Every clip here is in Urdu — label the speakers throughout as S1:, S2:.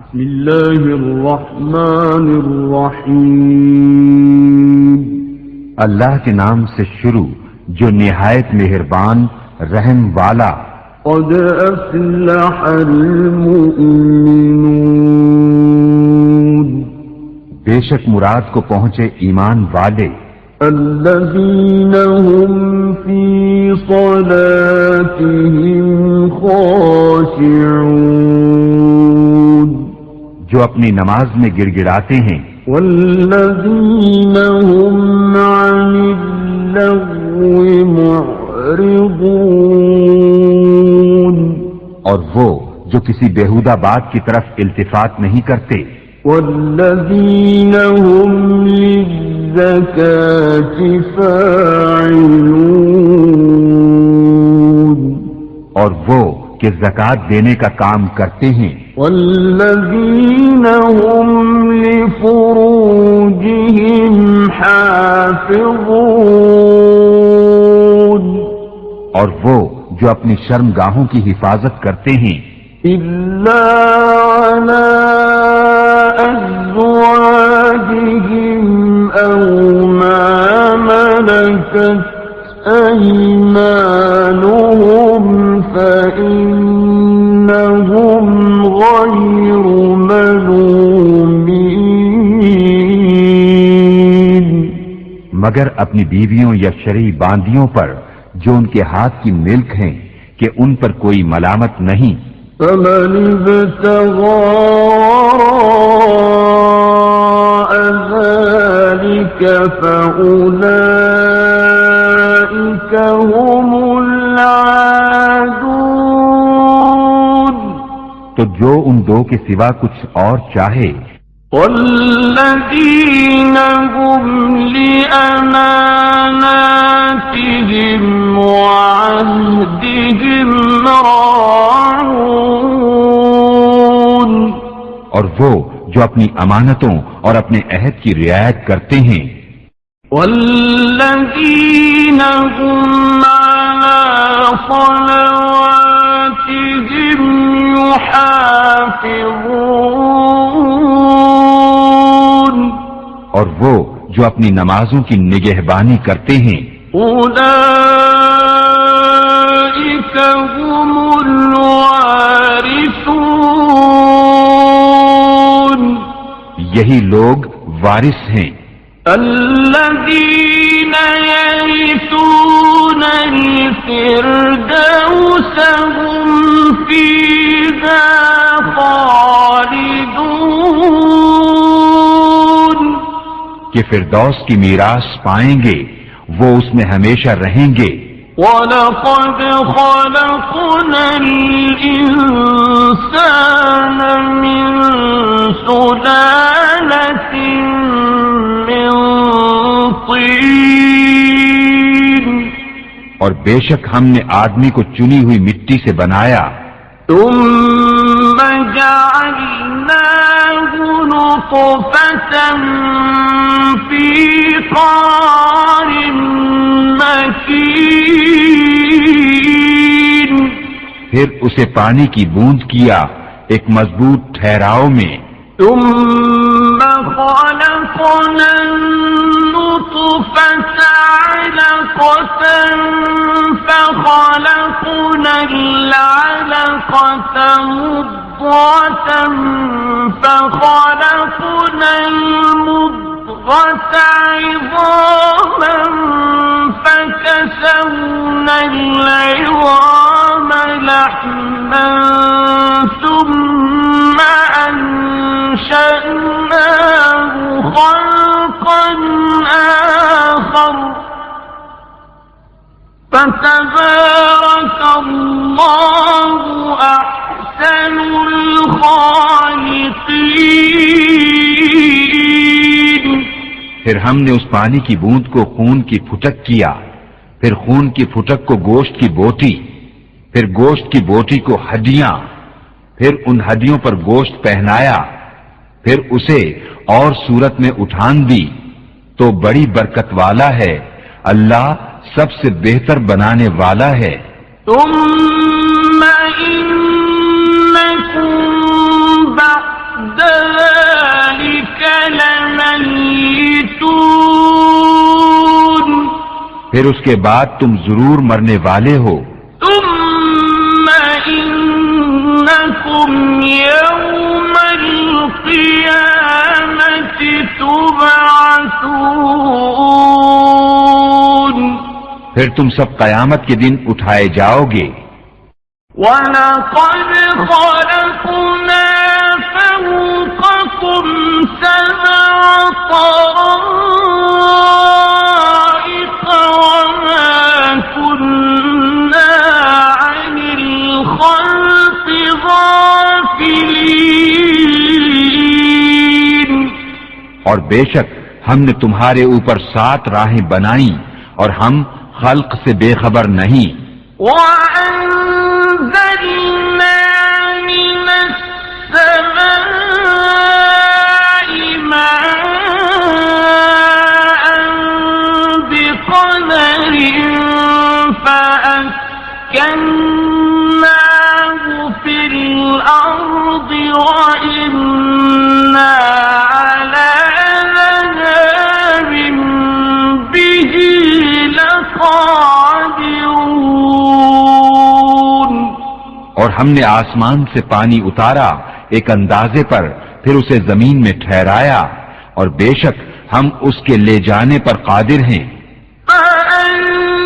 S1: بسم اللہ الرحمن الرحیم،
S2: اللہ کے نام سے شروع جو نہایت مہربان رحم والا۔
S1: قد افلح المؤمنون،
S2: بے شک مراد کو پہنچے ایمان والے۔
S1: الذین هم فی صلاتهم خاشعون،
S2: جو اپنی نماز میں گڑ گڑاتے ہیں۔
S1: والذین هم عن اللغو معرضون،
S2: اور وہ جو کسی بیہودہ بات کی طرف التفات نہیں کرتے۔
S1: والذین هم للزکاة فاعلون،
S2: اور وہ کہ زکوٰۃ دینے کا کام کرتے ہیں۔
S1: والذین هم لفروجهم حافظون،
S2: اور وہ جو اپنی شرمگاہوں کی حفاظت کرتے ہیں۔
S1: إلا على أزواجهم أو ما ملكت أيمانهم فإنهم غير ملومين،
S2: مگر اپنی بیویوں یا شرعی باندیوں پر جو ان کے ہاتھ کی ملک ہیں کہ ان پر کوئی ملامت نہیں۔
S1: فمن ابتغى وراء ذلك فأولئك هم العادون،
S2: تو جو ان دو کے سوا کچھ اور چاہے۔
S1: والذین هم لأماناتهم وعهدهم راعون،
S2: اور وہ جو اپنی امانتوں اور اپنے عہد کی رعایت کرتے ہیں۔
S1: والذین هم على صلواتهم يحافظون،
S2: اور وہ جو اپنی نمازوں کی نگہبانی کرتے ہیں۔
S1: اولئک هم الوارثون،
S2: یہی لوگ وارث ہیں۔
S1: الذین یرثون الفردوس هم فیہا خالدون،
S2: کہ فردوس کی میراث پائیں گے، وہ اس میں ہمیشہ رہیں گے۔
S1: وَلَقَدْ خَلَقْنَا الْإِنسَانَ مِنْ سُلَالَةٍ مِنْ طِينٍ،
S2: اور بے شک ہم نے آدمی کو چنی ہوئی مٹی سے بنایا۔
S1: ثُمَّ جَعَلْنَاهُ نُطْفَةً فِي قَرَارٍ مَّكِينٍ،
S2: پھر اسے پانی کی بوند کیا ایک مضبوط ٹھہراؤ میں۔
S1: ثُمَّ خَلَقْنَا النُّطْفَةَ عَلَقَةً فَخَلَقْنَا الْعَلَقَةَ مُضْغَةً فَخَلَقْنَا الْمُضْغَةَ عِظَامًا فَكَسَوْنَا الْعِظَامَ لَحْمًا ثُمَّ أَنشَأْنَاهُ خَلْقًا آخَرَ فَتَبَارَكَ اللَّهُ أَحْسَنُ الْخَالِقِينَ۔
S2: پھر ہم نے اس پانی کی بوند کو خون کی پھٹک کیا، پھر خون کی پھٹک کو گوشت کی بوٹی، پھر گوشت کی بوٹی کو ہڈیاں، پھر ان ہڈیوں پر گوشت پہنایا، پھر اسے اور صورت میں اٹھان دی۔ تو بڑی برکت والا ہے اللہ، سب سے بہتر بنانے والا ہے۔
S1: ثم إنكم بعد ذلك لميتون
S2: پھر اس کے بعد تم ضرور مرنے والے ہو.
S1: ثم إنكم يوم القيامة تبعثون
S2: پھر تم سب قیامت کے دن اٹھائے جاؤ گے.
S1: وَلَقَدْ خَلَقْنَا فَوْقَكُمْ سَبْعَ طَرَائِقَ وَمَا كُنَّا عَنِ الْخَلْقِ غَافِلِينَ
S2: اور بے شک ہم نے تمہارے اوپر 7 راہیں بنائیں اور ہم خلق سے بے خبر نہیں.
S1: وَأَنزَلْنَا مِنَ السَّمَاءِ مَاءً بِقَدَرٍ فَأَسْكَنَّاهُ فِي الْأَرْضِ وَإِنَّا عَلَى ذَهَابٍ بِهِ لَقَادِرُونَ
S2: اور ہم نے آسمان سے پانی اتارا ایک اندازے پر، پھر اسے زمین میں ٹھہرایا، اور بے شک ہم اس کے لے جانے پر قادر ہیں.
S1: فَأَنشَأْنَا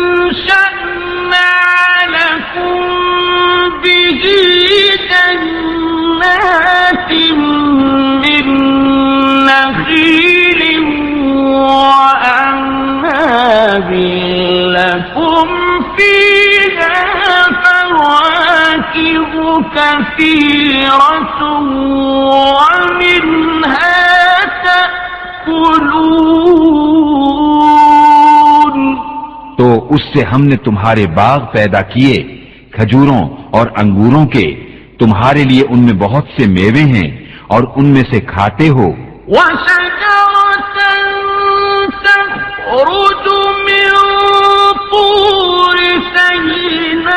S1: لَكُم بِهِ جَنَّاتٍ مِّن نَّخِيلٍ وَأَعْنَابٍ لَّكُمْ فِيهَا فَوَاكِهُ كَثِيرَةٌ وَمِنْهَا تَأْكُلُونَ
S2: تو اس سے ہم نے تمہارے باغ پیدا کیے کھجوروں اور انگوروں کے، تمہارے لیے ان میں بہت سے میوے ہیں اور ان میں سے کھاتے ہو.
S1: وَشَجَرَةً تَخْرُجُ مِن طُورِ سَيْنَاءَ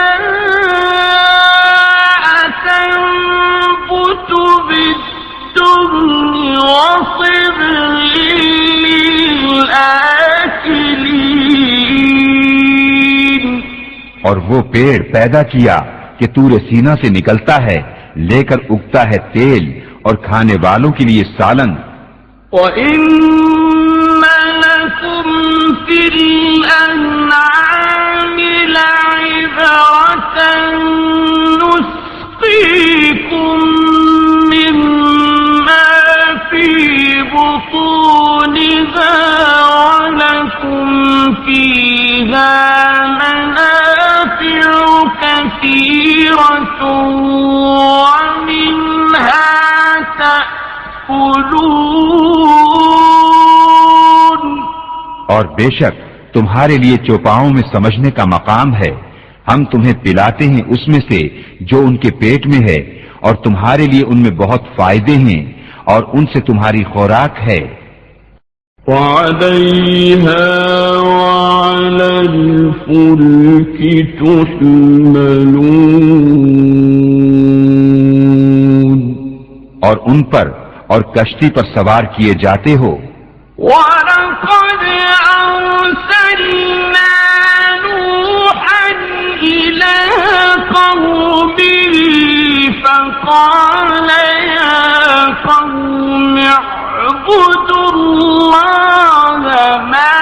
S1: تَنبُتُ بِالدُّهْنِ وَصِبْغٍ لِّلْآكِلِينَ
S2: اور وہ پیڑ پیدا کیا کہ طور سینا سے نکلتا ہے، لے کر اگتا ہے تیل اور کھانے والوں کے لیے سالن.
S1: وَإِنَّ لَكُمْ فِي الْأَنْعَامِ لَعِبْرَةً نُسْقِيكُم مِّمَّا فِي بُطُونِهَا وَلَكُمْ فِيهَا مَنَافِعُ كَثِيرَةٌ وَمِنْهَا تَأْكُلُونَ
S2: اور بے شک تمہارے لیے چوپاؤں میں سمجھنے کا مقام ہے، ہم تمہیں پلاتے ہیں اس میں سے جو ان کے پیٹ میں ہے، اور تمہارے لیے ان میں بہت فائدے ہیں اور ان سے تمہاری خوراک ہے.
S1: وَعَلَيْهَا وَعَلَى الْفُلْكِ تُحْمَلُونَ
S2: اور ان پر اور کشتی پر سوار کیے جاتے ہو.
S1: وَلَقَدْ أَرْسَلْنَا نُوحًا إِلَىٰ قَوْمِهِ فَقَالَ يَا قَوْمِ اعْبُدُوا اللَّهَ مَا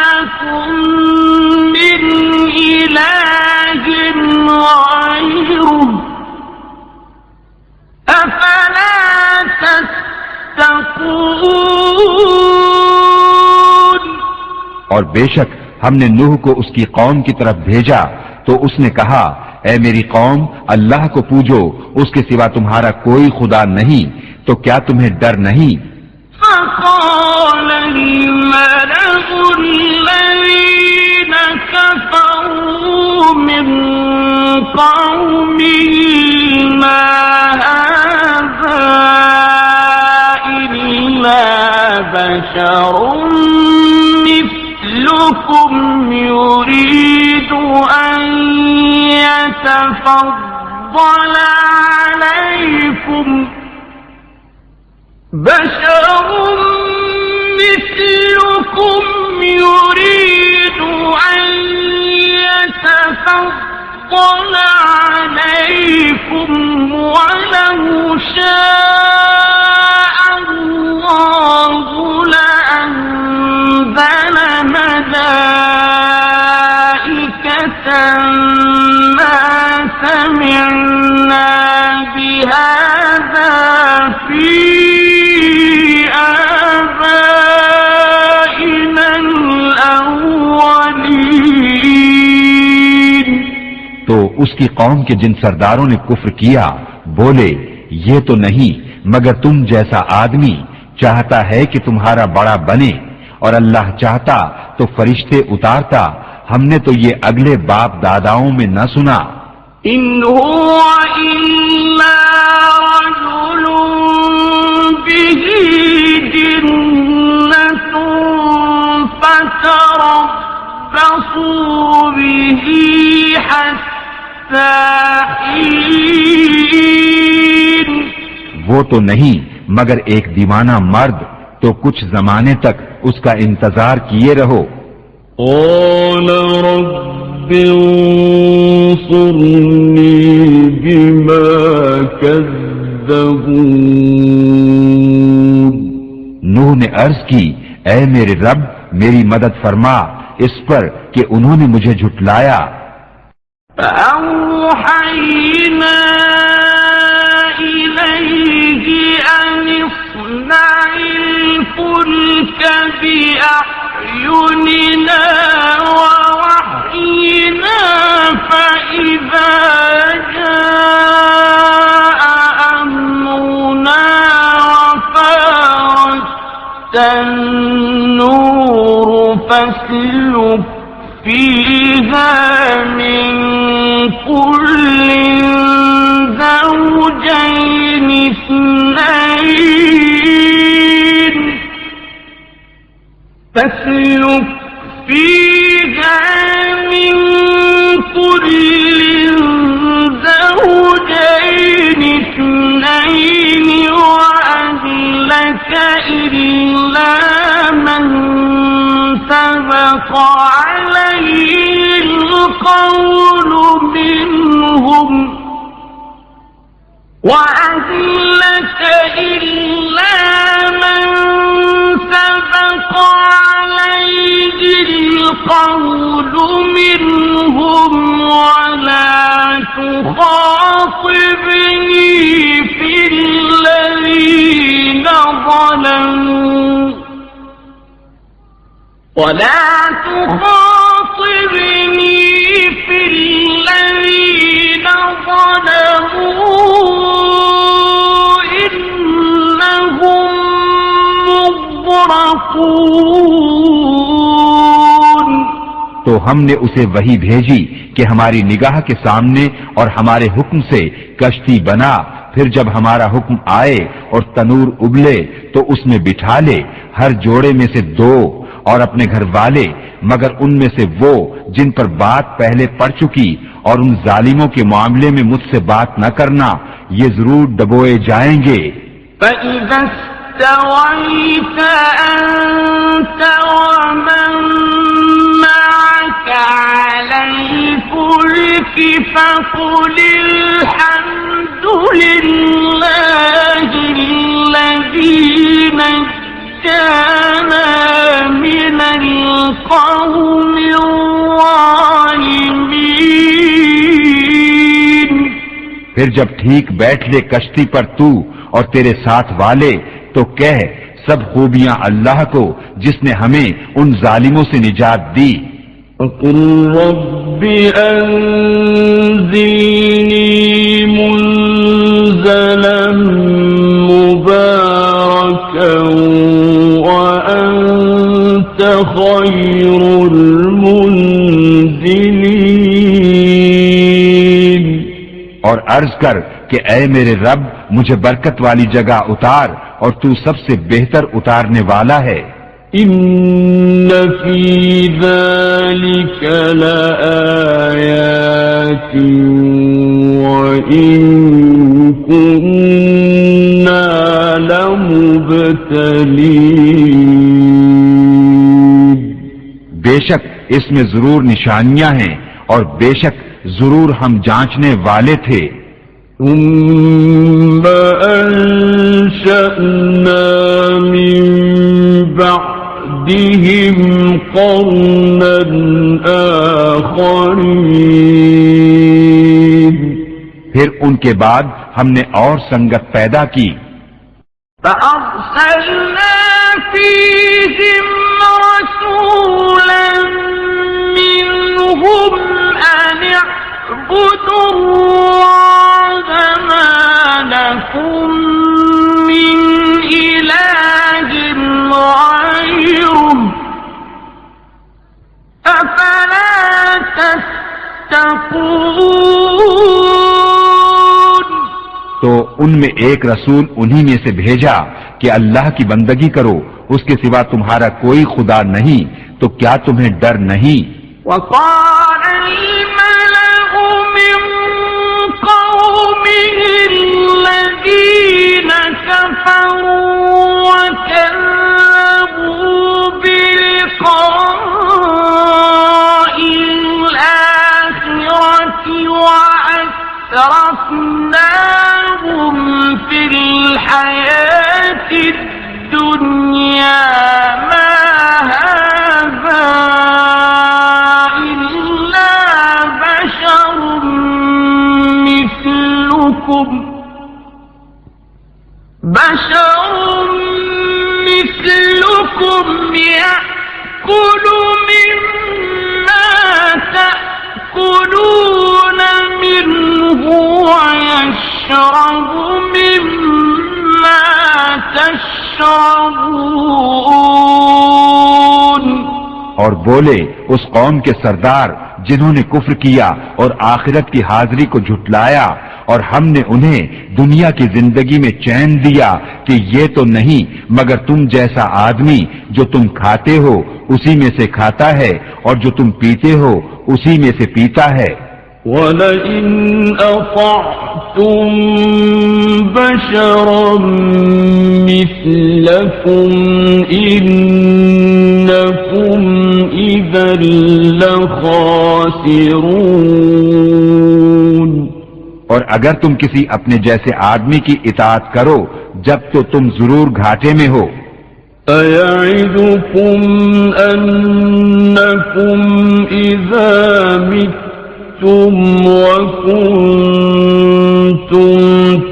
S1: لَكُم مِّنْ إِلَٰهٍ غَيْرُهُ أَفَلَا تَتَّقُونَ
S2: اور بے شک ہم نے نوح کو اس کی قوم کی طرف بھیجا تو اس نے کہا، اے میری قوم، اللہ کو پوجو، اس کے سوا تمہارا کوئی خدا نہیں، تو کیا تمہیں ڈر نہیں؟
S1: فقال الملأ الذين كفروا من قومه ما هذا إلا بشر مثلكم يريد أن يتفضل عليكم بشر مثلكم يريد أن يتفضل عليكم ولو شاء الله لأنزل ملائكة ما سمعنا بهذا في آبائنا الأولين.
S2: تو اس کی قوم کے جن سرداروں نے کفر کیا بولے یہ تو نہیں مگر تم جیسا آدمی چاہتا ہے کہ تمہارا بڑا بنے اور اللہ چاہتا تو فرشتے اتارتا. ہم نے تو یہ اگلے باپ داداؤں میں نہ سنا.
S1: إن هو إلا رجل به جنة فتربصوا به حتى حين.
S2: وہ تو نہیں مگر ایک دیوانہ مرد تو کچھ زمانے تک اس کا انتظار کیے رہو.
S1: قال رب انصرني بما كذبون.
S2: نوح نے عرض کی اے میرے رب میری مدد فرما اس پر کہ انہوں نے مجھے جھٹلایا.
S1: فأوحينا إليه أن اصنع الفلك بأعيننا ووحينا فإذا جاء أمرنا وفارت النور فاسلك فيها من كل زوجين اثنين فاسلك فيها من كل زوجين اثنين وأهلك إلا من سبق عليه القول منهم وأهلك إلا من سبق عليه القول منهم ولا تخاطبني في الذين ظلموا ولا تخاطبني في الذين ظلموا إنهم مغرقون.
S2: تو ہم نے اسے وحی بھیجی کہ ہماری نگاہ کے سامنے اور ہمارے حکم سے کشتی بنا. پھر جب ہمارا حکم آئے اور تنور ابلے تو اس میں بٹھا لے ہر جوڑے میں سے 2 اور اپنے گھر والے مگر ان میں سے وہ جن پر بات پہلے پڑ چکی اور ان ظالموں کے معاملے میں مجھ سے بات نہ کرنا یہ ضرور ڈبوئے جائیں گے.
S1: فَإِذَا اسْتَوَيْتَ أَنْتَ وَمَنْ مَعَكَ عَلَى الْفُلْكِ فَقُلِ الْحَمْدُ لِلَّهِ الَّذِي نَجَّانَا مِنَ الْقَوْمِ الظَّالِمِينَ.
S2: پھر جب ٹھیک بیٹھ لے کشتی پر تو اور تیرے ساتھ والے تو کہہ سب خوبیاں اللہ کو جس نے ہمیں ان ظالموں سے نجات دی.
S1: وَقُلْ رَبِّ أَنزِلْنِي مُنزَلًا مُبَارَكًا وَأَنتَ خَيْرُ الْمُنزِلِينَ.
S2: اور عرض کر کہ اے میرے رب مجھے برکت والی جگہ اتار اور تو سب سے بہتر اتارنے والا ہے.
S1: إن في ذلك لآيات وإن كنا لمبتلين
S2: بے شک اس میں ضرور نشانیاں ہیں اور بے شک ضرور ہم جانچنے والے تھے.
S1: ثم أنشأنا من بعدهم قرنا آخرين
S2: پھر ان کے بعد ہم نے اور سنگت پیدا کی.
S1: فأرسلنا فيهم رسولا منهم أن اعبدوا الله ما لكم من إله غيره أفلا تتقون.
S2: تو ان میں ایک رسول انہی میں سے بھیجا کہ اللہ کی بندگی کرو، اس کے سوا تمہارا کوئی خدا نہیں، تو کیا تمہیں ڈر نہیں؟
S1: وقال الملأ من قومه الذين كفروا وكذبوا بلقاء الآخرة وأترفناهم في الحياة الدنيا ما هذا إلا بشر مثلكم يأكل مما تأكلون منه ويشرب مما تشربون.
S2: اور بولے اس قوم کے سردار جنہوں نے کفر کیا اور آخرت کی حاضری کو جھٹلایا، اور ہم نے انہیں دنیا کی زندگی میں چین دیا کہ یہ تو نہیں مگر تم جیسا آدمی، جو تم کھاتے ہو اسی میں سے کھاتا ہے اور جو تم پیتے ہو اسی میں سے پیتا ہے.
S1: وَلَئِنْ أَطَعْتُمْ بَشَرًا مِثْلَكُمْ إِنَّكُمْ إِذًا لَخَاسِرُونَ.
S2: اور اگر تم کسی اپنے جیسے آدمی کی اطاعت کرو جب تو تم ضرور گھاٹے میں ہو.
S1: أَيَعِدُكُمْ أَنَّكُمْ إِذَا مِتُّمْ وَكُنْتُمْ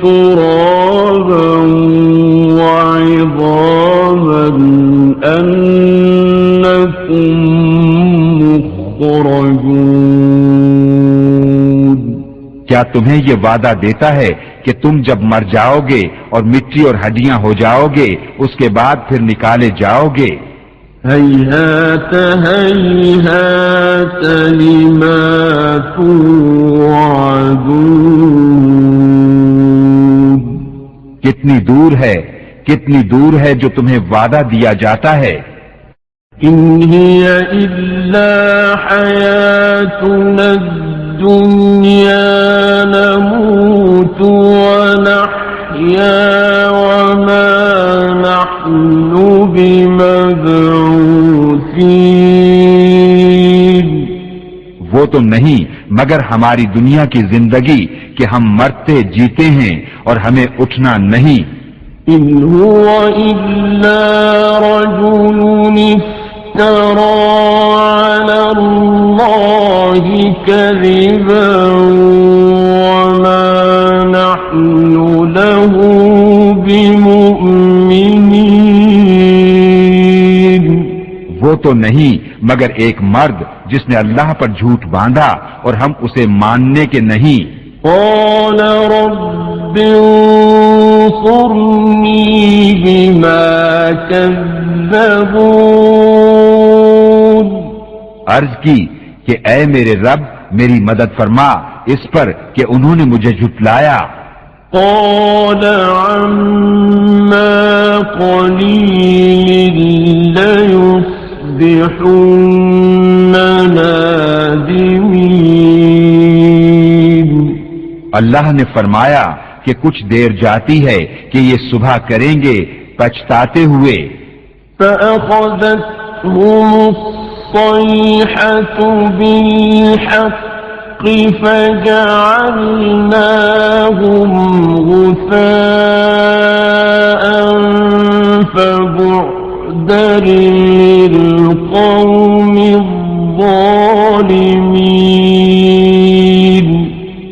S1: تُرَابًا وَعِظَامًا أَنَّكُمْ مُخْرَجُونَ.
S2: کیا تمہیں یہ وعدہ دیتا ہے کہ تم جب مر جاؤ گے اور مٹی اور ہڈیاں ہو جاؤ گے اس کے بعد پھر نکالے جاؤ گے؟
S1: هیہات هیہات لما توعدون.
S2: کتنی دور ہے جو تمہیں وعدہ دیا جاتا ہے.
S1: ان هي الا حیاتنا الدنیا نموت ونحیا وما نحن بمبعوثین.
S2: وہ تو نہیں مگر ہماری دنیا کی زندگی کہ ہم مرتے جیتے ہیں اور ہمیں اٹھنا نہیں.
S1: ان هو الا رجل افترى على الله كذبا وما نحن له بمؤمنين.
S2: وہ تو نہیں مگر ایک مرد جس نے اللہ پر جھوٹ باندھا اور ہم اسے ماننے کے نہیں.
S1: قال رب انصرني بما كذبون.
S2: عرض کی کہ اے میرے رب میری مدد فرما اس پر کہ انہوں نے مجھے جھٹلایا.
S1: قال عما قليل ليصبحن نادمين.
S2: اللہ نے فرمایا کہ کہ کچھ دیر جاتی ہے کہ یہ صبح کریں گے پچھتاتے ہوئے.
S1: فأخذتهم الصيحة بالحق فجعلناهم غثاء فبعدا للقوم الظالمين.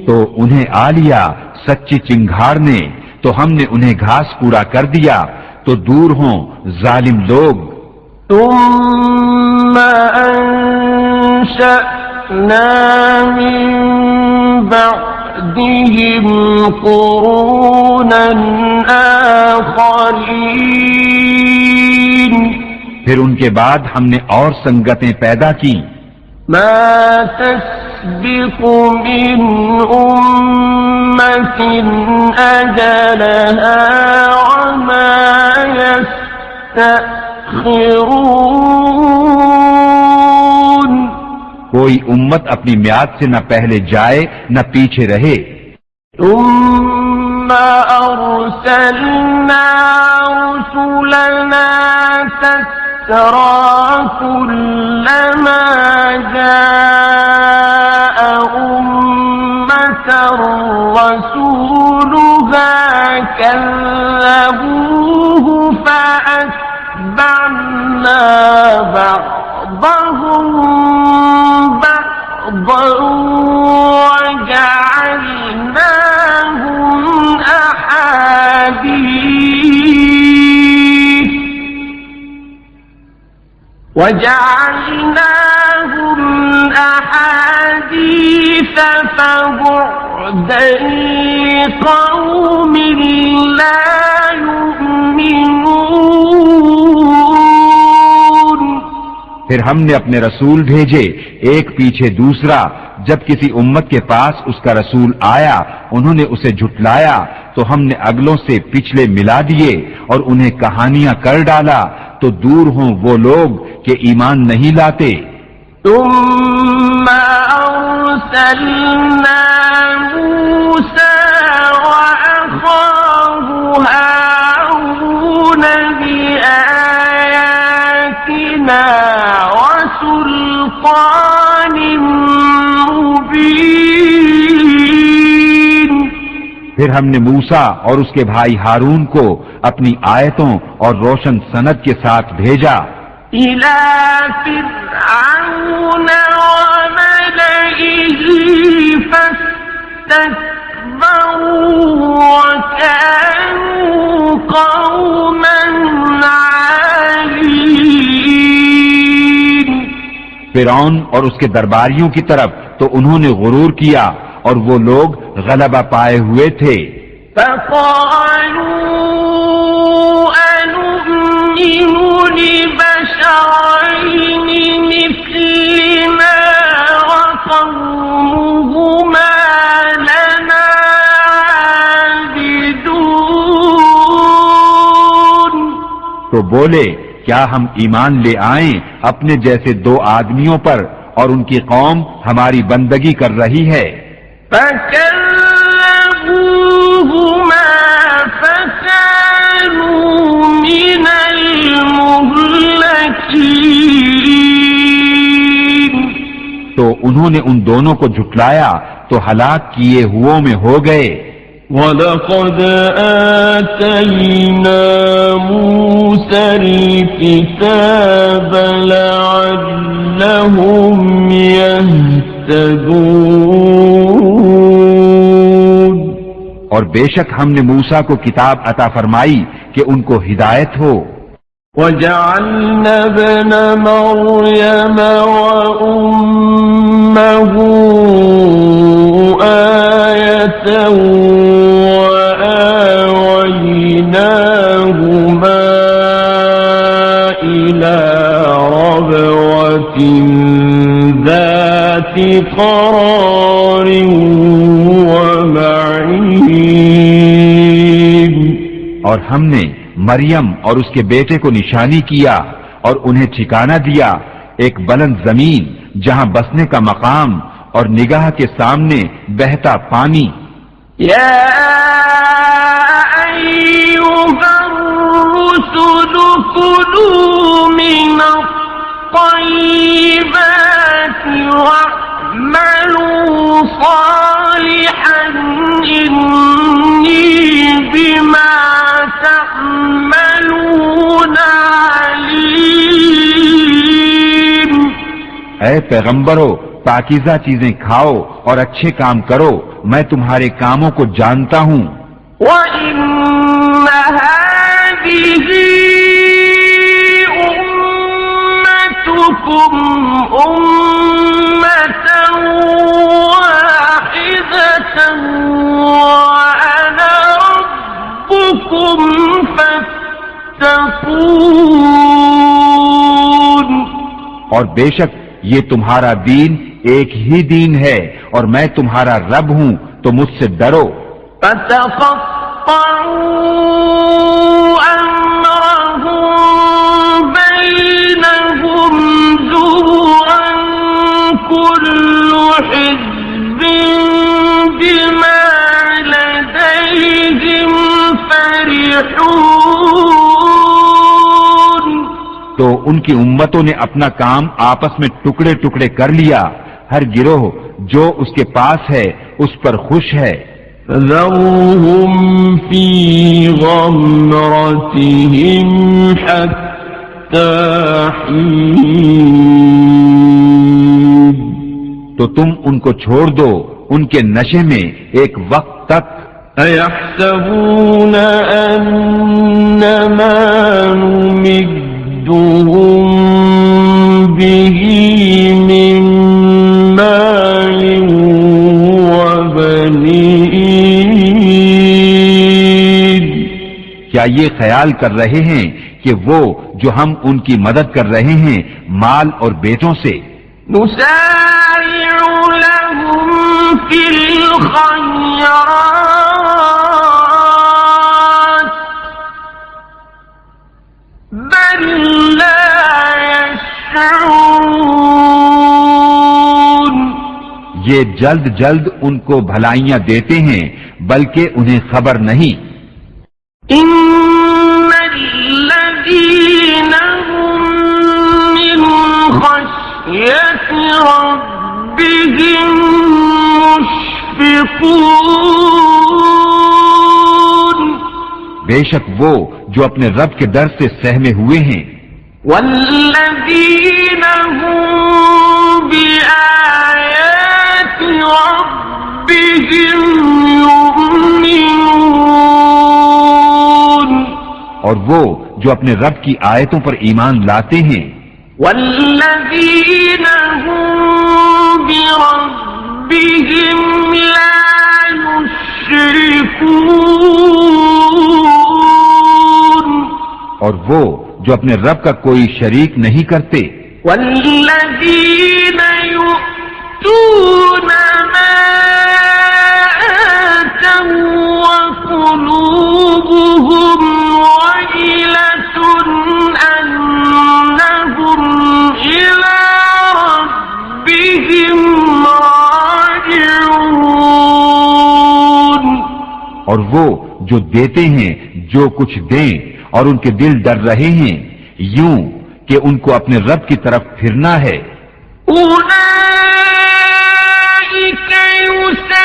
S2: تو انہیں آ لیا سچی چنگھاڑ نے تو ہم نے انہیں گھاس پورا کر دیا تو دور ہوں ظالم لوگ.
S1: ثم أنشأنا من بعدهم قرونا آخرين.
S2: پھر ان کے بعد ہم نے اور سنگتیں پیدا کی.
S1: ما تسبق من أمة أجلها وما يستأخرون.
S2: کوئی امت اپنی میعاد سے نہ پہلے جائے نہ پیچھے رہے.
S1: ثم أرسلنا رسلنا تترى كلما جاء أمة رسولها كذبوه فأتبعنا بعضهم بعضا وجعلناهم أحاديث فبعدا لقوم لا يؤمنون.
S2: پھر ہم نے اپنے رسول بھیجے ایک پیچھے دوسرا. جب کسی امت کے پاس اس کا رسول آیا انہوں نے اسے جھٹلایا تو ہم نے اگلوں سے پچھلے ملا دیے اور انہیں کہانیاں کر ڈالا تو دور ہوں وہ لوگ کہ ایمان نہیں لاتے.
S1: ثم أرسلنا موسى وأخاه هارون بآياتنا وسلطان مبين.
S2: پھر ہم نے موسیٰ اور اس کے بھائی ہارون کو اپنی آیتوں اور روشن سند کے ساتھ بھیجا.
S1: إلى فرعون وملئه فاستكبروا وكانوا قوما عالين.
S2: فرعون اور اس کے درباریوں کی طرف تو انہوں نے غرور کیا اور وہ لوگ غلبہ پائے ہوئے تھے.
S1: فقالوا أنؤمن لبشرين مثلنا وقومهما لنا عابدون.
S2: تو بولے کیا ہم ایمان لے آئیں اپنے جیسے دو آدمیوں پر اور ان کی قوم ہماری بندگی کر رہی ہے.
S1: فكذبوهما فكانوا من المهلكين.
S2: تو انہوں نے ان دونوں کو جھٹلایا تو ہلاک کیے ہوئوں میں ہو گئے.
S1: وَلَقَدْ آتَيْنَا مُوسَى الْكِتَابَ لَعَلَّهُمْ يَهْتَدُونَ.
S2: اور بے شک ہم نے موسیٰ کو کتاب عطا فرمائی کہ ان کو ہدایت ہو.
S1: وَجَعَلْنَا ابْنَ مَرْيَمَ وَأُمَّهُ آيَةً وَآوَيْنَاهُمَا إِلَى رَبْوَةٍ ذَاتِ قَرَارٍ وَمَعِينٍ.
S2: اور ہم نے مریم اور اس کے بیٹے کو نشانی کیا اور انہیں ٹھکانہ دیا ایک بلند زمین جہاں بسنے کا مقام اور نگاہ کے سامنے بہتا پانی.
S1: يا أيها الرسل كلوا من الطيبات واعملوا صالحا إني بما تعملون عليم.
S2: اے پیغمبرو، پاکیزہ چیزیں کھاؤ اور اچھے کام کرو، میں تمہارے کاموں کو جانتا ہوں.
S1: وَإِنَّ هَٰذِهِ أُمَّتُكُمْ أُمَّةً وَاحِدَةً وَأَنَا رَبُّكُمْ فَاتَّقُونِ.
S2: اور بے شک یہ تمہارا دین ایک ہی دین ہے اور میں تمہارا رب ہوں، تو مجھ سے ڈرو.
S1: فَتَقَطَّعُوا أَمْرَهُم بَيْنَهُمْ زُبُرًا كُلُّ حِزْبٍ بِمَا لَدَيْهِمْ فَرِحُونَ.
S2: تو ان کی امتوں نے اپنا کام آپس میں ٹکڑے ٹکڑے کر لیا، ہر گروہ جو اس کے پاس ہے اس پر خوش ہے.
S1: فَذَرْهُمْ فِي غَمْرَتِهِمْ حَتَّى حِينٍ.
S2: تو تم ان کو چھوڑ دو ان کے نشے میں ایک وقت تک.
S1: أَيَحْسَبُونَ أَنَّمَا نُمِدُّهُم بِهِ مِن مَّالٍ وَبَنِينَ.
S2: کیا یہ خیال کر رہے ہیں کہ وہ جو ہم ان کی مدد کر رہے ہیں مال اور بیٹوں سے؟
S1: نُسَارِعُ لَهُمْ فِي الْخَيْرَاتِ بَل لَّا يَشْعُرُونَ.
S2: یہ جلد جلد ان کو بھلائیاں دیتے ہیں بلکہ انہیں خبر نہیں.
S1: إِنَّ الَّذِينَ هُم مِّنْ خَشْيَةِ رَبِّهِم مُّشْفِقُونَ.
S2: بے شک وہ جو اپنے رب کے ڈر سے سہمے ہوئے ہیں.
S1: وَالَّذِينَ هُم بِآيَاتِ رَبِّهِمْ يُؤْمِنُونَ.
S2: اور وہ جو اپنے رب کی آیتوں پر ایمان لاتے ہیں.
S1: وَالَّذِينَ هُم بِرَبِّهِمْ لَا يُشْرِكُونَ.
S2: اور وہ جو اپنے رب کا کوئی شریک نہیں کرتے.
S1: وَالَّذِينَ يُؤْتُونَ مَا آتَوا وَقُلُوبُهُمْ وَجِلَةٌ أَنَّهُمْ إِلَىٰ رَبِّهِمْ راجعون.
S2: اور وہ جو دیتے ہیں جو کچھ دیں اور ان کے دل ڈر رہے ہیں یوں کہ ان کو اپنے رب کی طرف پھرنا ہے.
S1: أُولَٰئِكَ يُسَارِعُونَ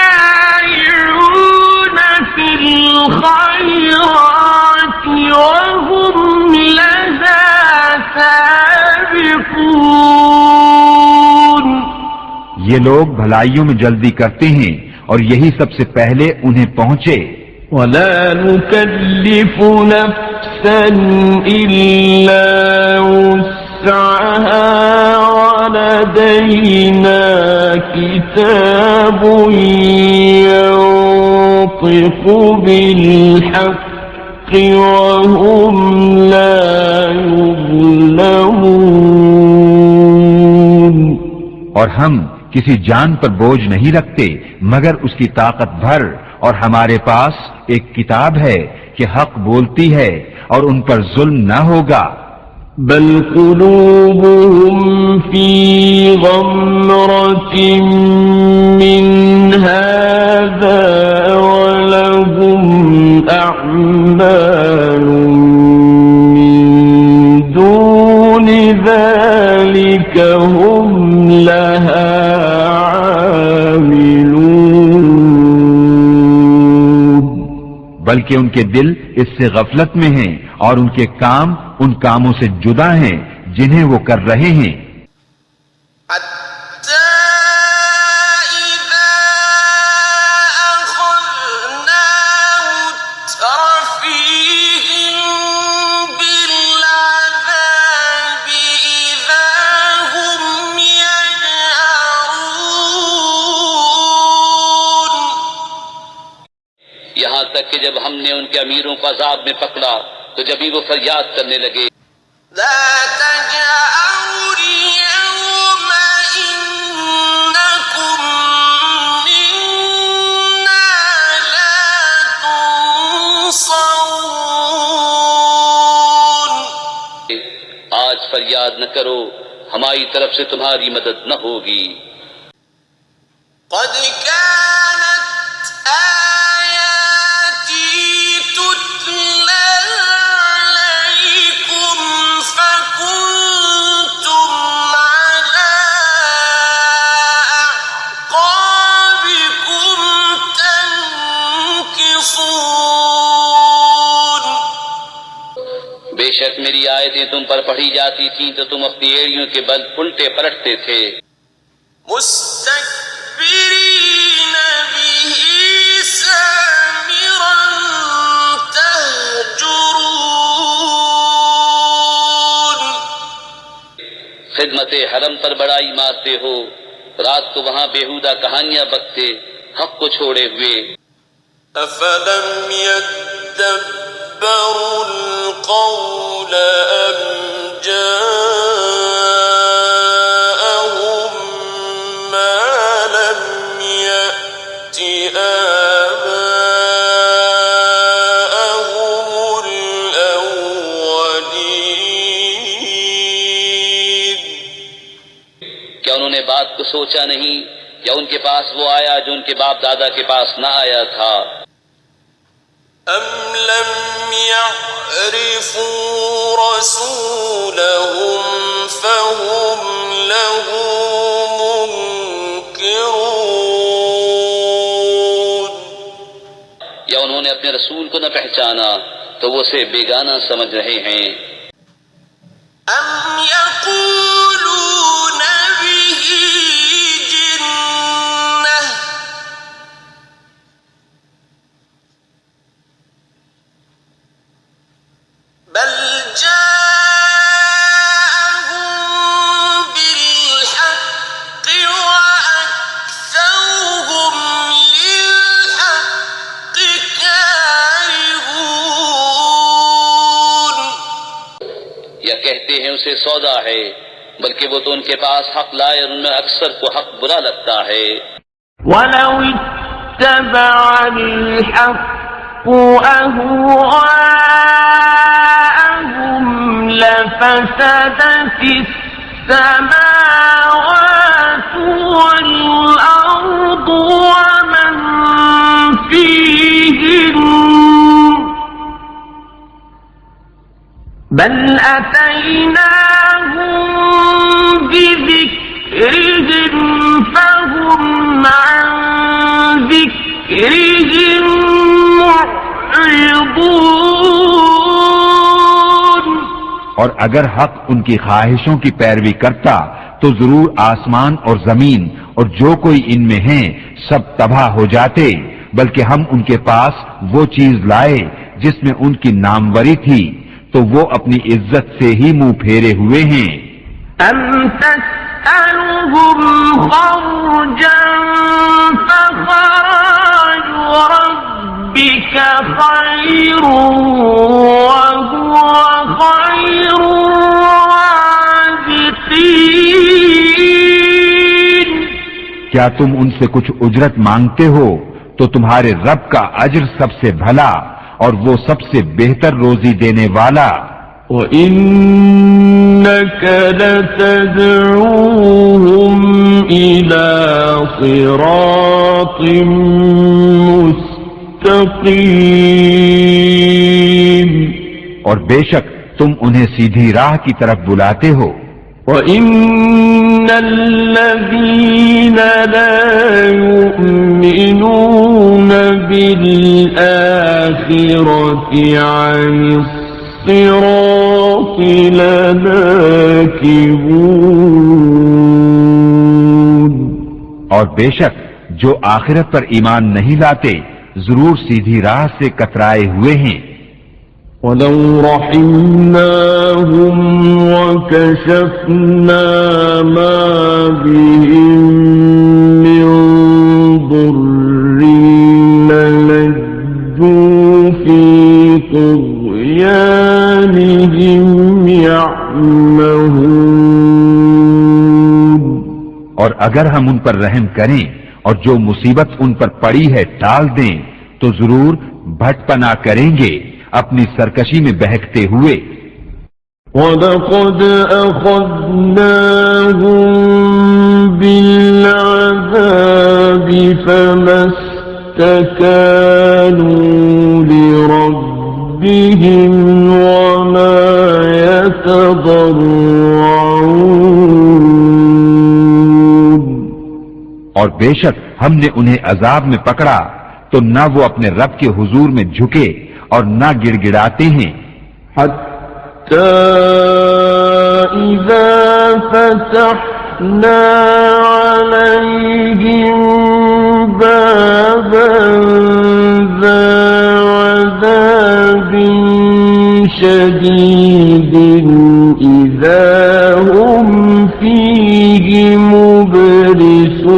S1: فِي الْخَيْرَاتِ وَهُمْ لَهَا سَابِقُونَ.
S2: یہ لوگ بھلائیوں میں جلدی کرتے ہیں اور یہی سب سے پہلے انہیں پہنچے.
S1: وَلَا نُكَلِّفُ نَفْسًا إِلَّا وُسْعَهَا وَلَدَيْنَا كِتَابٌ يَنطِقُ بِالْحَقِّ وَهُمْ لَا يُظْلَمُونَ.
S2: اور ہم کسی جان پر بوجھ نہیں رکھتے مگر اس کی طاقت بھر، اور ہمارے پاس ایک کتاب ہے کہ حق بولتی ہے اور ان پر ظلم نہ ہوگا.
S1: بل قلوبهم في غمرة من هذا هذا ولهم أعمال من دون ذلك هم لها عاملون.
S2: بلکہ ان کے دل اس سے غفلت میں ہیں اور ان کے کام ان کاموں سے جدا ہیں جنہیں وہ کر رہے ہیں.
S3: یہاں تک کہ جب ہم نے ان کے امیروں کو عذاب میں پکڑا تو جب ہی وہ فریاد کرنے لگے
S4: لا تجأروا اليوم إنكم منا لا تنصرون.
S3: آج فریاد نہ کرو، ہماری طرف سے تمہاری مدد نہ ہوگی.
S4: قد كانت آياتي تتلى عليكم فكنتم على أعقابكم تنكصون.
S3: بے شک میری آیتیں تم پر پڑھی جاتی تھیں تو تم اپنی ایڑیوں کے بل الٹے پلٹتے تھے.
S4: مستكبرين به سامرا تهجرون.
S3: خدمت حرم پر بڑائی مارتے ہو، رات کو وہاں بیہودہ کہانیاں بکتے، حق کو چھوڑے ہوئے.
S4: أفلم يدبروا القول أم جاءهم ما لم يأت آباءهم الأولين.
S3: کیا انہوں نے بات کو سوچا نہیں یا ان کے پاس وہ آیا جو ان کے باپ دادا کے پاس نہ آیا تھا؟
S4: أم لم يعرفوا رسولهم فهم له منكرون.
S3: یا انہوں نے اپنے رسول کو نہ پہچانا تو وہ اسے بیگانہ سمجھ رہے ہیں.
S4: أم يقولون به جنة بل جاءهم بالحق وأكثرهم للحق كارهون.
S3: یا کہتے ہیں اسے سودا ہے، بلکہ وہ تو ان کے پاس حق لائے اور ان میں اکثر کو حق برا لگتا ہے.
S1: ولو اتبع الحق أهواءهم لفسدت السماوات والأرض ومن فيهن بل أتيناهم بذكرهم فهم عن ذكرهم معرضون.
S2: اور اگر حق ان کی خواہشوں کی پیروی کرتا تو ضرور آسمان اور زمین اور جو کوئی ان میں ہیں سب تباہ ہو جاتے، بلکہ ہم ان کے پاس وہ چیز لائے جس میں ان کی ناموری تھی تو وہ اپنی عزت سے ہی منہ پھیرے ہوئے ہیں.
S1: أم تسألهم خرجا فخراج ربك خير وهو خير الرازقين.
S2: کیا تم ان سے کچھ اجرت مانگتے ہو تو تمہارے رب کا اجر سب سے بھلا اور وہ سب سے بہتر روزی دینے والا.
S1: وَإِنَّكَ لَتَدْعُوهُمْ إِلَى صِرَاطٍ مُسْتَقِيمٍ
S2: اور بے شک تم انہیں سیدھی راہ کی طرف بلاتے ہو.
S1: وَإِنَّ الَّذِينَ لَا يُؤْمِنُونَ بِالْآخِرَةِ عَنِ الصِّرَاطِ لَنَاكِبُونَ
S2: اور بے شک جو آخرت پر ایمان نہیں لاتے ضرور سیدھی راہ سے کترائے ہوئے ہیں.
S1: وَلَوْ رَحِمْنَاهُمْ وَكَشَفْنَا مَا بِهِمْ مِنْ ضُرٍّ لَلَجُّوا فِي طُغْيَانِهِمْ يَعْمَهُونَ
S2: اور اگر ہم ان پر رحم کریں اور جو مصیبت ان پر پڑی ہے ٹال دیں تو ضرور بھٹ پنا کریں گے اپنی سرکشی میں بہکتے ہوئے.
S1: وَلَقَدْ أَخَذْنَاهُمْ بِالْعَذَابِ فَمَا اسْتَكَانُوا لِرَبِّهِمْ وَمَا يَتَضَرَّعُونَ
S2: اور بے شک ہم نے انہیں عذاب میں پکڑا تو نہ وہ اپنے رب کے حضور میں جھکے اور نہ گڑ گڑاتے ہیں.
S1: حَتَّى إِذَا فَتَحْنَا عَلَيْهِمْ بَابًا ذَا عَذَابٍ شَدِيدٍ إِذَا هُمْ فِيهِ مُبْلِسُونَ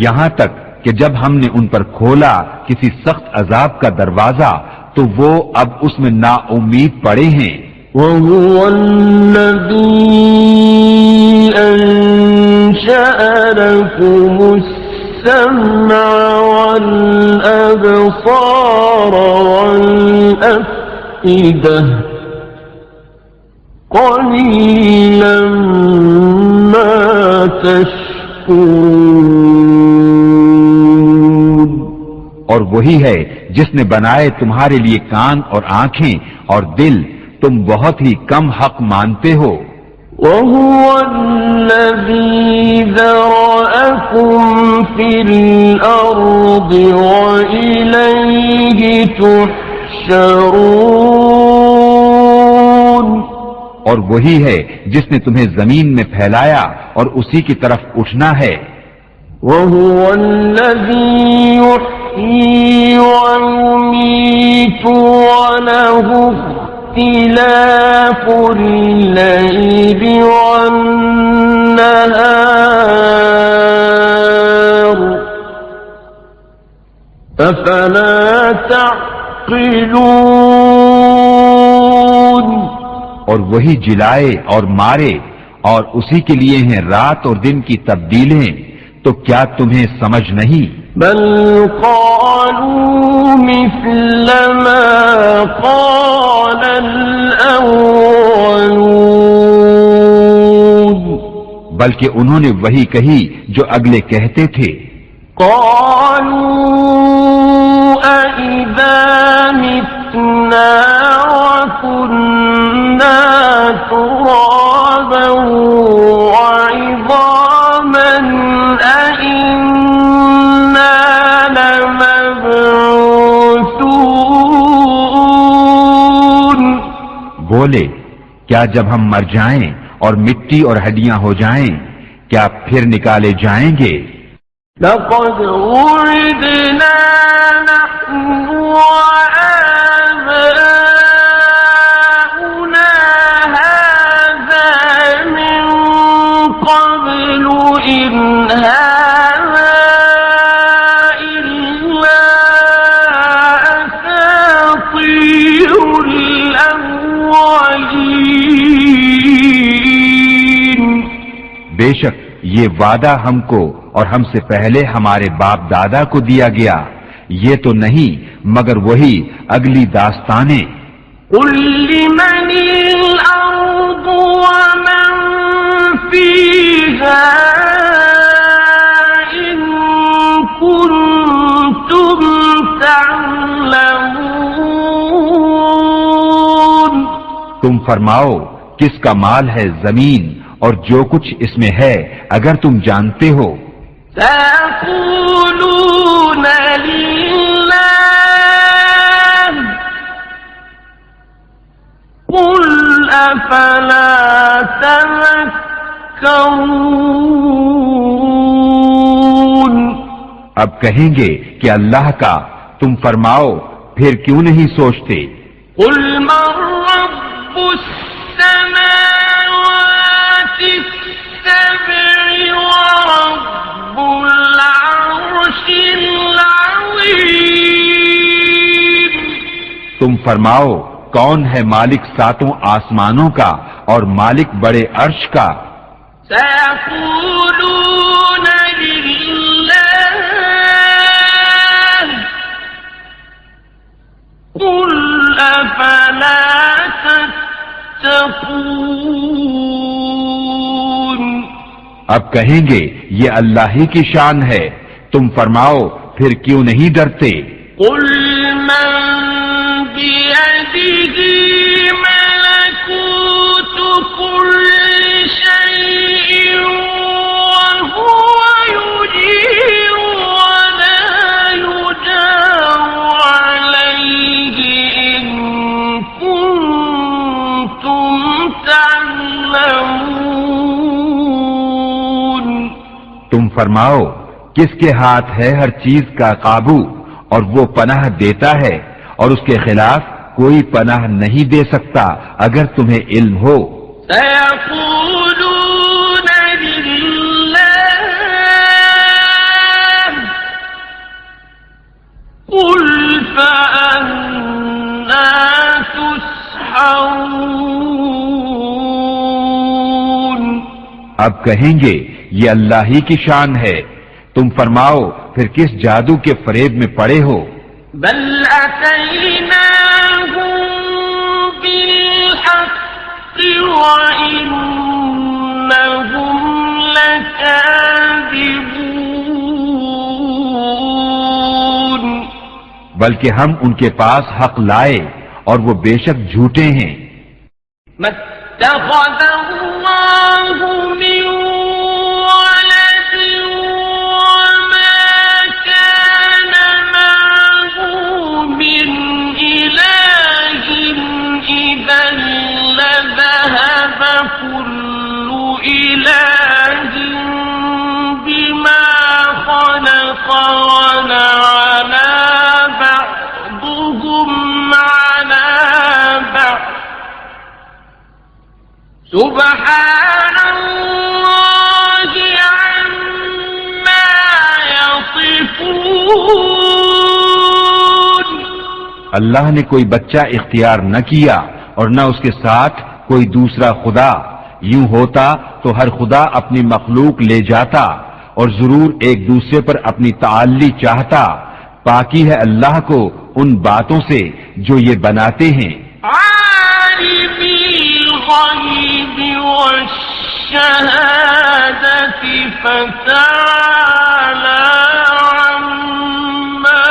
S2: یہاں تک کہ جب ہم نے ان پر کھولا کسی سخت عذاب کا دروازہ تو وہ اب اس میں نا امید پڑے ہیں.
S1: وَهُوَ الَّذِي أَنشَأَ لَكُمُ السَّمْعَ وَالْأَبْصَارَ وَالْأَفْئِدَةَ قَلِيلًا مَا تَشْكُرُونَ
S2: اور وہی ہے جس نے بنائے تمہارے لیے کان اور آنکھیں اور دل تم بہت ہی کم حق مانتے ہو.
S1: وَهُوَ الَّذِي ذَرَأَكُمْ فِي الْأَرْضِ وَإِلَيْهِ تُحْشَرُونَ
S2: اور وہی ہے جس نے تمہیں زمین میں پھیلایا اور اسی کی طرف اٹھنا ہے.
S1: وَهُوَ الَّذِي يُحْيِي وَيُمِيتُ وَلَهُ اخْتِلَافُ اللَّيْلِ وَالنَّهَارِ أَفَلَا تَعْقِلُونَ
S2: اور وہی جلائے اور مارے اور اسی کے لیے ہیں رات اور دن کی تبدیلیں تو کیا تمہیں سمجھ نہیں؟
S1: بل قالوا مثل ما قال الأولون
S2: بلکہ انہوں نے وہی کہی جو اگلے کہتے تھے.
S1: قالوا أَإِذَا مِتْنَا وَكُنَّا تُرَابًا وَعِظَامًا أَإِنَّا لَمَبْعُوثُونَ
S2: بولے کیا جب ہم مر جائیں اور مٹی اور ہڈیاں ہو جائیں کیا پھر نکالے جائیں گے؟
S1: لقد وعدنا نحن وآباؤنا هذا من قبل إن هذا إلا أساطير الأولين
S2: بے شک یہ وعدہ ہم کو اور ہم سے پہلے ہمارے باپ دادا کو دیا گیا، یہ تو نہیں مگر وہی اگلی داستانیں.
S1: قل لمن الأرض ومن فيها إن كنتم تعلمون.
S2: تم فرماؤ کس کا مال ہے زمین اور جو کچھ اس میں ہے اگر تم جانتے ہو.
S1: سيقولون لله قل أفلا تذكرون.
S2: اب کہیں گے کہ اللہ کا، تم فرماؤ پھر کیوں نہیں سوچتے.
S1: قل من رب السماوات السبع ورب العرش العظيم.
S2: تم فرماؤ کون ہے مالک ساتوں آسمانوں کا اور مالک بڑے عرش کا.
S1: سيقولون لله قل أفلا تتقون.
S2: اب کہیں گے یہ اللہ ہی کی شان ہے، تم فرماؤ پھر کیوں نہیں ڈرتے.
S1: قل من بيده ملكوت كل شيء وهو يجير ولا يجار عليه إن كنتم تعلمون.
S2: تم فرماؤ کس کے ہاتھ ہے ہر چیز کا قابو اور وہ پناہ دیتا ہے اور اس کے خلاف کوئی پناہ نہیں دے سکتا اگر تمہیں علم ہو.
S1: سيقولون لله قل فأنا تسحرون.
S2: اب کہیں گے یہ اللہ ہی کی شان ہے، تم فرماؤ پھر کس جادو کے فریب میں پڑے ہو.
S1: بل أتيناهم بالحق وإنهم لكاذبون.
S2: بلکہ ہم ان کے پاس حق لائے اور وہ بے شک جھوٹے ہیں.
S1: ما اتخذ الله من ولد وما كان معه من إله إذا لذهب كل إله بما خلق ولعلى بعضهم على بعض سبحان الله عما يصفون.
S2: اللہ نے کوئی بچہ اختیار نہ کیا اور نہ اس کے ساتھ کوئی دوسرا خدا. یوں ہوتا تو ہر خدا اپنی مخلوق لے جاتا اور ضرور ایک دوسرے پر اپنی تعالی چاہتا. پاکی ہے اللہ کو ان باتوں سے جو یہ بناتے ہیں.
S1: عالم الغيب والشهادة فتعالى عما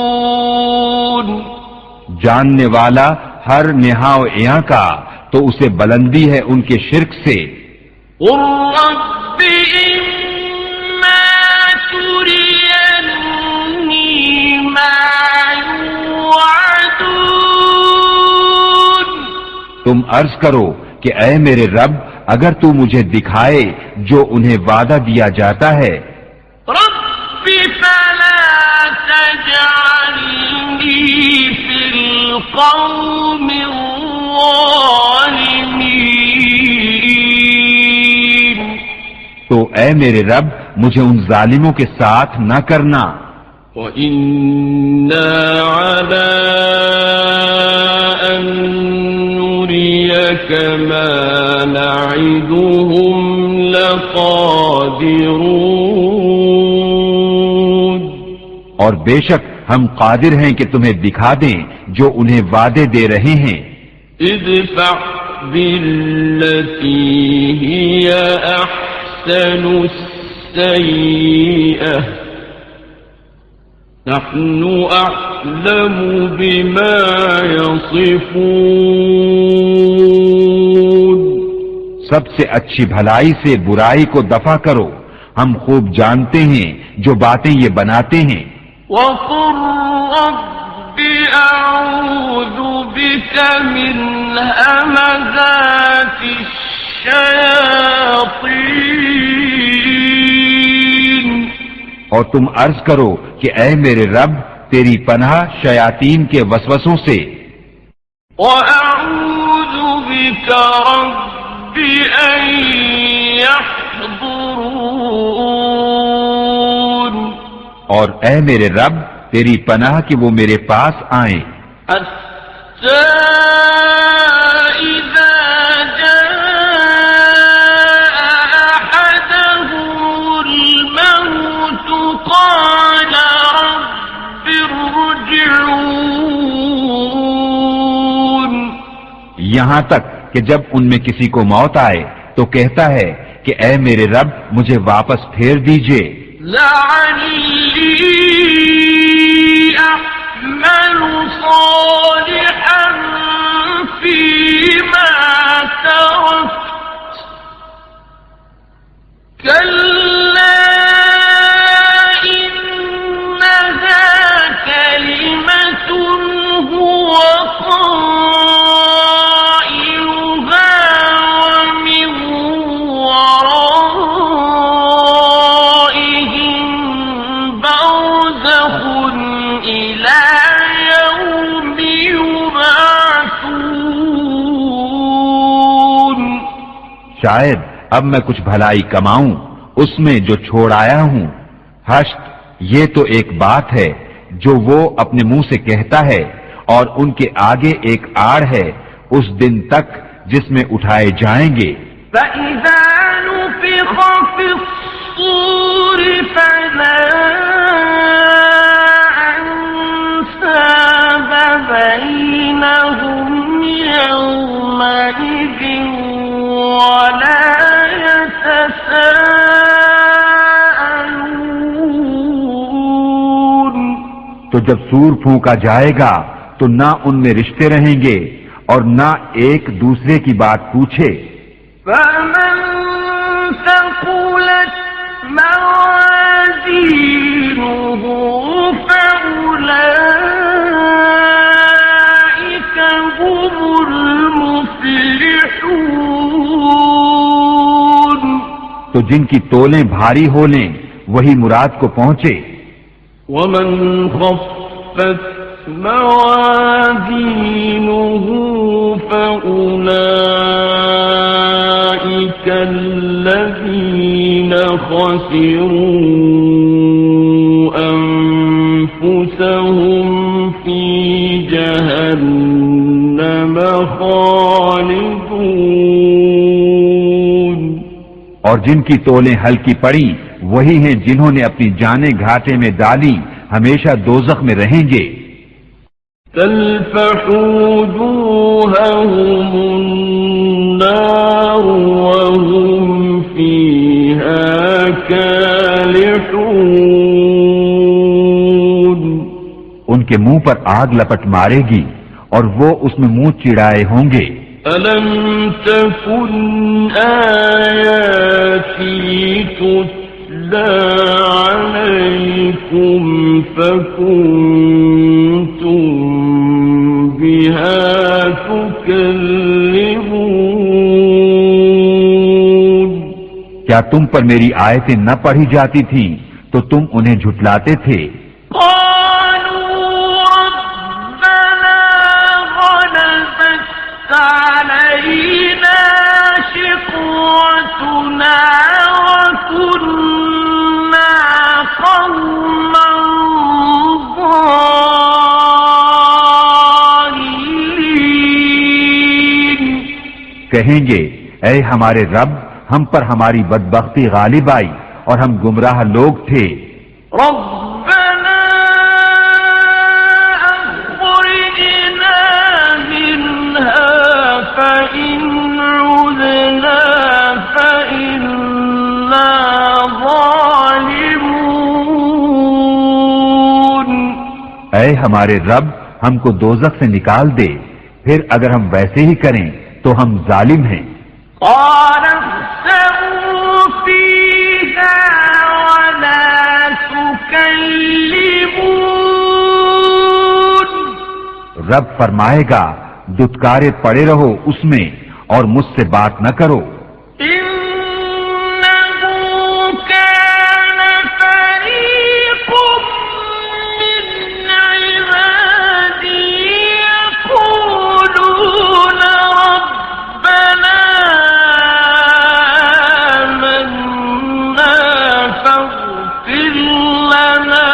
S1: يشركون.
S2: جاننے والا ہر نہاؤ یہاں کا تو اسے بلندی ہے ان کے شرک سے.
S1: قل رب إما تريني ما يوعدون.
S2: تم عرض کرو کہ اے میرے رب اگر تو مجھے دکھائے جو انہیں وعدہ دیا جاتا ہے.
S1: رب فلا تجعلني في القوم الظالمين.
S2: تو اے میرے رب مجھے ان ظالموں کے ساتھ نہ کرنا.
S1: وَإِنَّا عَلَىٰ أَن نُّرِيَكَ مَا نَعِدُهُمْ لَقَادِرُونَ.
S2: اور بے شک ہم قادر ہیں کہ تمہیں دکھا دیں جو انہیں وعدے دے رہے ہیں.
S1: ادفع بالتي هي أحسن السيئة نحن أعلم بما يصفون.
S2: سب سے اچھی بھلائی سے برائی کو دفع کرو، ہم خوب جانتے ہیں جو باتیں یہ بناتے ہیں.
S1: وقل رب أعوذ بك من همزات الشياطين.
S2: اور تم عرض کرو کہ اے میرے رب تیری پناہ شیاطین کے وسوسوں سے.
S1: وأعوذ بك رب أن يحضرون.
S2: اور اے میرے رب تیری پناہ کہ وہ میرے پاس آئیں.
S1: حتى إذا جاء أحدهم الموت قال رب ارجعون.
S2: یہاں تک کہ جب ان میں کسی کو موت آئے تو کہتا ہے کہ اے میرے رب مجھے واپس پھیر دیجئے،
S1: لعلی اعمل صالحا فيما تركت كلا إنها كلمة هو قائلها ومن ورائهم برزخ إلى يوم يبعثون.
S2: شاید اب میں کچھ بھلائی کماؤں اس میں جو چھوڑ آیا ہوں. حشت یہ تو ایک بات ہے جو وہ اپنے منہ سے کہتا ہے، اور ان کے آگے ایک آڑ ہے اس دن تک جس میں اٹھائے جائیں گے.
S1: فإذا نفخ في الصور فلا أنساب بينهم يومئذ ولا يتساءلون.
S2: تو جب سور پھونکا جائے گا تو نہ ان میں رشتے رہیں گے اور نہ ایک دوسرے کی بات پوچھے.
S1: فمن ثقلت موازينه فأولئك هم المفلحون.
S2: تو جن کی تولیں بھاری ہو لیں وہی مراد کو پہنچے.
S1: ومن خفت موازينه فأولئك الذين خسروا أنفسهم في جهنم خالدون.
S2: اور جن کی تولیں ہلکی پڑی وہی ہیں جنہوں نے اپنی جانیں گھاٹے میں ڈالی، ہمیشہ دوزخ میں رہیں گے.
S1: تلفح وجوههم النار وهم فيها كالحون.
S2: ان کے منہ پر آگ لپٹ مارے گی اور وہ اس میں منہ چڑائے ہوں گے.
S1: ألم تكن آياتي تتلى عليكم فكنتم بها تكذبون.
S2: کیا تم پر میری آیتیں نہ پڑھی جاتی تھیں تو تم انہیں جھٹلاتے تھے.
S1: علينا شقوتنا وكنا قوما ضالين.
S2: کہیں گے اے ہمارے رب ہم پر ہماری بدبختی غالب آئی اور ہم گمراہ لوگ تھے.
S1: ربنا
S2: اے ہمارے رب ہم کو دوزخ سے نکال دے، پھر اگر ہم ویسے ہی کریں تو ہم ظالم ہیں۔
S1: قال اخسئوا فيها ولا تكلمون۔
S2: رب فرمائے گا دتکارے پڑے رہو اس میں اور مجھ سے بات نہ کرو۔
S1: إنه كان فريق من عبادي يقولون ربنا آمنا فاغفر لنا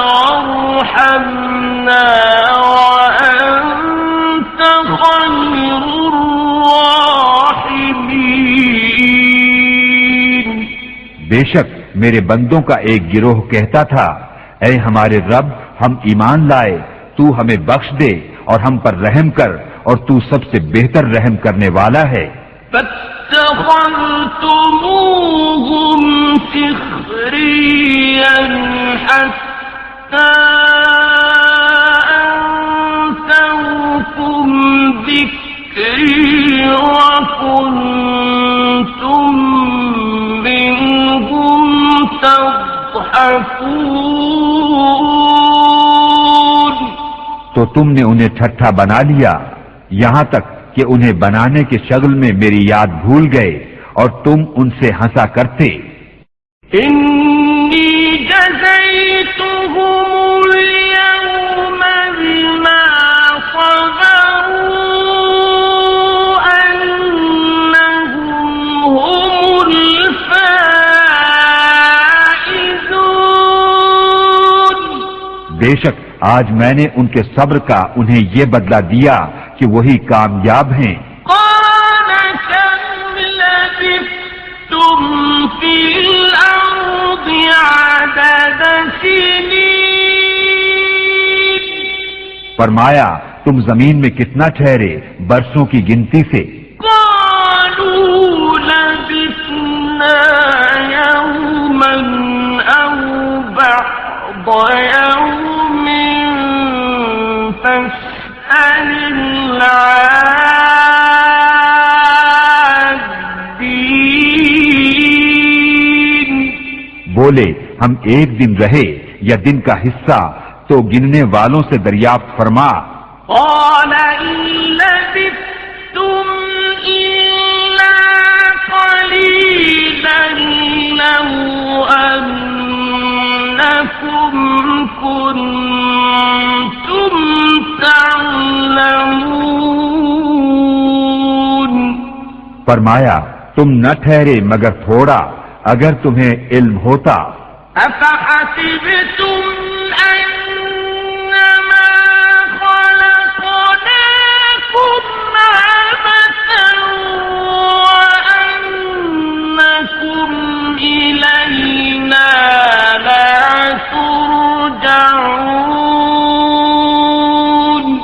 S1: وارحمنا وأنت خير الراحمين۔
S2: بے شک میرے بندوں کا ایک گروہ کہتا تھا، اے ہمارے رب ہم ایمان لائے، تو ہمیں بخش دے اور ہم پر رحم کر، اور تو سب سے بہتر رحم کرنے والا ہے۔
S1: فاتخذتموهم سخريا حتى أنسوكم ذكري وكنتم منهم تضحكون۔
S2: تو تم نے انہیں ٹھٹھا بنا لیا یہاں تک کہ انہیں بنانے کے شغل میں میری یاد بھول گئے اور تم ان سے ہنسا کرتے۔
S1: إني جزيتهم اليوم بما صبروا أنهم هم الفائزون۔
S2: بے شک آج میں نے ان کے صبر کا انہیں یہ بدلہ دیا کہ وہی کامیاب ہیں۔
S1: قال كم لبثتم في الأرض عدد سنين؟
S2: فرمایا تم زمین میں کتنا ٹھہرے برسوں کی گنتی سے؟
S1: قالوا لبثنا يوما أو بعض يوم فاسأل العادين۔
S2: بولے ہم ایک دن رہے یا دن کا حصہ تو گننے والوں سے دریافت فرما۔
S1: قال إن لبثتم إلا قليلا لو أنكم كنتم تعلمون۔
S2: فرمایا تم نہ ٹھہرے مگر تھوڑا، اگر تمہیں علم ہوتا۔
S1: أفحسبتم أنما خلقناكم عبثا وأنكم إلينا لا ترجعون۔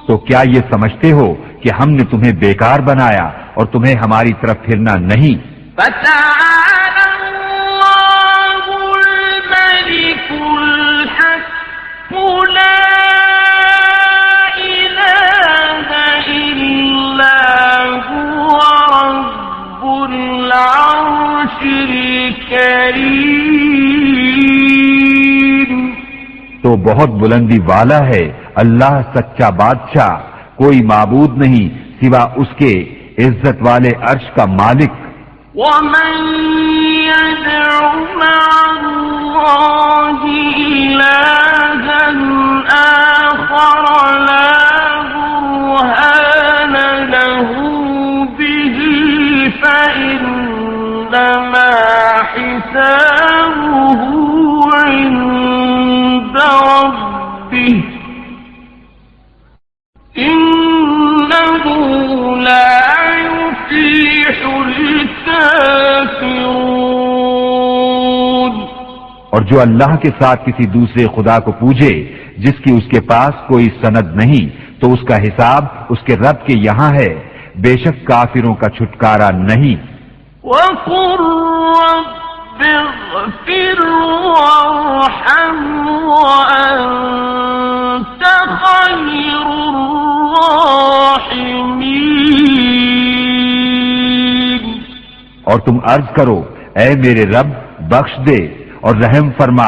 S2: تو کیا یہ سمجھتے ہو کہ ہم نے تمہیں بیکار بنایا اور تمہیں ہماری طرف پھرنا نہیں؟
S1: فتعالى الله الملك الحق لا إله إلا هو رب العرش الكريم۔
S2: تو بہت بلندی والا ہے اللہ سچا بادشاہ، کوئی معبود نہیں سوا اس کے عزت والے عرش کا مالک۔
S1: ومن يدع مع الله إلها آخر لا برهان له به فإنما حسابه عند ربه إنه لا يفلح الكافرون۔
S2: اور جو اللہ کے ساتھ کسی دوسرے خدا کو پوجے جس کی اس کے پاس کوئی سند نہیں تو اس کا حساب اس کے رب کے یہاں ہے، بے شک کافروں کا چھٹکارا نہیں۔
S1: وَقُلْ رَبِّ اغْفِرْ وَارْحَمْ وَأَنْتَ
S2: اور تم عرض کرو اے میرے رب بخش دے اور رحم فرما۔